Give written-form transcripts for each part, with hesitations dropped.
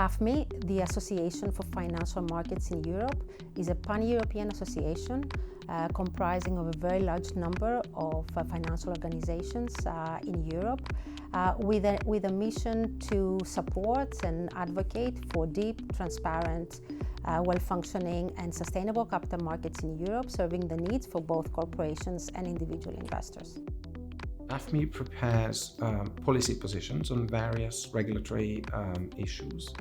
AFME, the Association for Financial Markets in Europe, is a pan-European association comprising of a very large number of financial organizations in Europe with a mission to support and advocate for deep, transparent, well-functioning and sustainable capital markets in Europe, serving the needs for both corporations and individual investors. AFME prepares policy positions on various regulatory issues,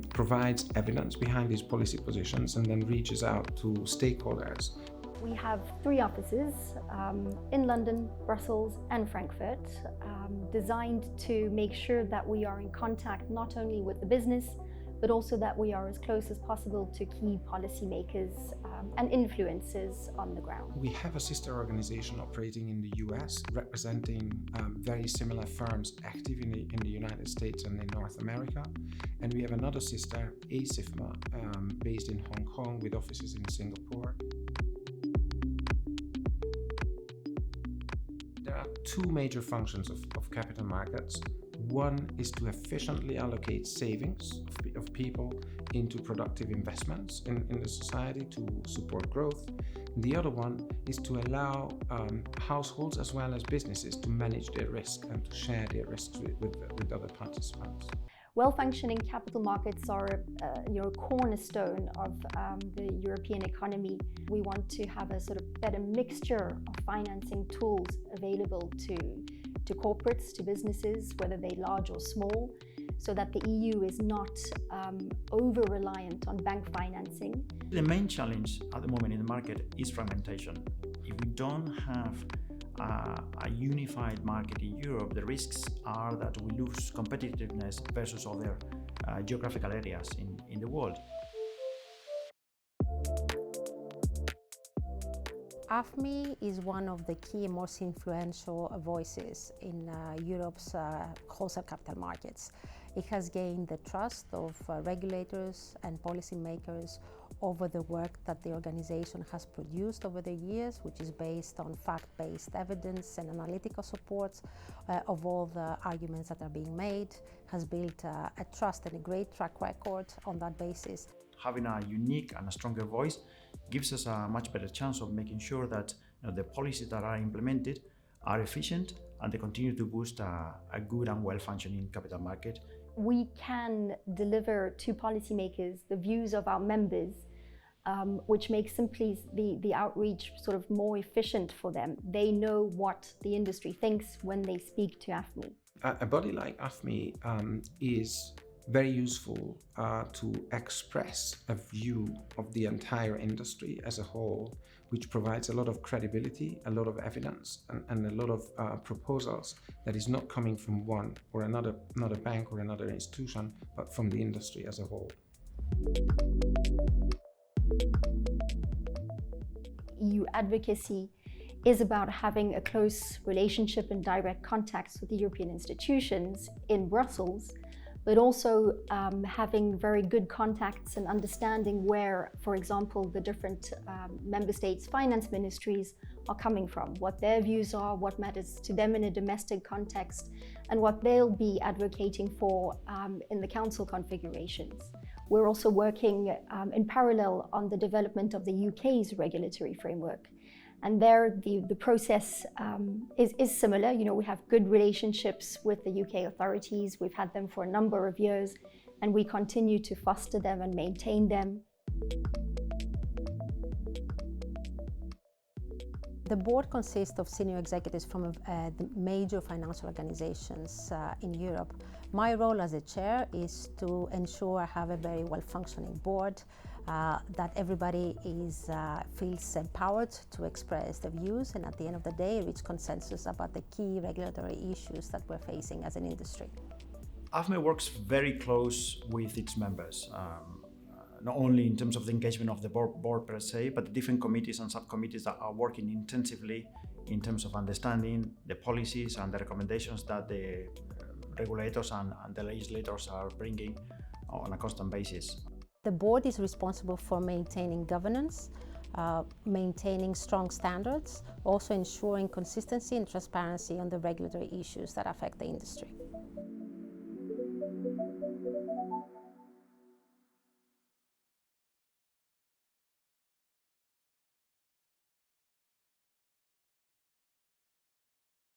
provides evidence behind these policy positions, and then reaches out to stakeholders. We have 3 offices in London, Brussels and Frankfurt, designed to make sure that we are in contact not only with the business, but also that we are as close as possible to key policymakers and influencers on the ground. We have a sister organization operating in the US, representing very similar firms active in the United States and in North America. And we have another sister, AFME, based in Hong Kong with offices in Singapore. There are 2 major functions of capital markets. One is to efficiently allocate savings of people into productive investments in the society to support growth. The other one is to allow households as well as businesses to manage their risk and to share their risks with other participants. Well-functioning capital markets are a cornerstone of the European economy. We want to have a sort of better mixture of financing tools available to corporates, to businesses, whether they're large or small, so that the EU is not over-reliant on bank financing. The main challenge at the moment in the market is fragmentation. If we don't have a unified market in Europe, the risks are that we lose competitiveness versus other geographical areas in the world. AFME is one of the key and most influential voices in Europe's wholesale capital markets. It has gained the trust of regulators and policymakers over the work that the organization has produced over the years, which is based on fact-based evidence and analytical support of all the arguments that are being made, has built a trust and a great track record on that basis. Having a unique and a stronger voice gives us a much better chance of making sure that the policies that are implemented are efficient and they continue to boost a good and well-functioning capital market. We can deliver to policymakers the views of our members, which makes simply the outreach sort of more efficient for them. They know what the industry thinks when they speak to AFME. A body like AFME is very useful to express a view of the entire industry as a whole, which provides a lot of credibility, a lot of evidence, and a lot of proposals that is not coming from one or another bank or another institution, but from the industry as a whole. EU advocacy is about having a close relationship and direct contacts with the European institutions in Brussels, but also having very good contacts and understanding where, for example, the different member states' finance ministries are coming from, what their views are, what matters to them in a domestic context, and what they'll be advocating for in the council configurations. We're also working in parallel on the development of the UK's regulatory framework. And there, the process is similar. We have good relationships with the UK authorities. We've had them for a number of years, and we continue to foster them and maintain them. The board consists of senior executives from the major financial organizations in Europe. My role as a chair is to ensure I have a very well-functioning board, that everybody feels empowered to express their views, and at the end of the day reach consensus about the key regulatory issues that we're facing as an industry. AFME works very close with its members, not only in terms of the engagement of the board per se, but the different committees and subcommittees that are working intensively in terms of understanding the policies and the recommendations that the regulators and the legislators are bringing on a constant basis. The board is responsible for maintaining governance, maintaining strong standards, also ensuring consistency and transparency on the regulatory issues that affect the industry.